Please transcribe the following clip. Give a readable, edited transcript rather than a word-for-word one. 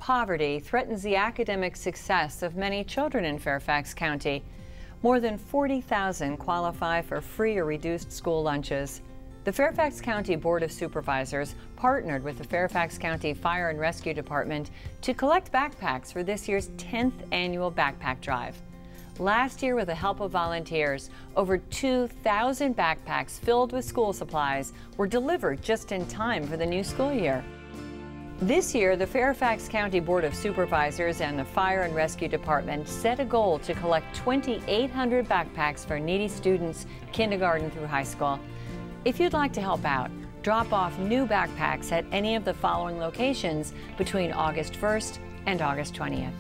Poverty threatens the academic success of many children in Fairfax County. More than 40,000 qualify for free or reduced school lunches. The Fairfax County Board of Supervisors partnered with the Fairfax County Fire and Rescue Department to collect backpacks for this year's 10th annual backpack drive. Last year, with the help of volunteers, over 2,000 backpacks filled with school supplies were delivered just in time for the new school year. This year, the Fairfax County Board of Supervisors and the Fire and Rescue Department set a goal to collect 2,800 backpacks for needy students, kindergarten through high school. If you'd like to help out, drop off new backpacks at any of the following locations between August 1st and August 20th.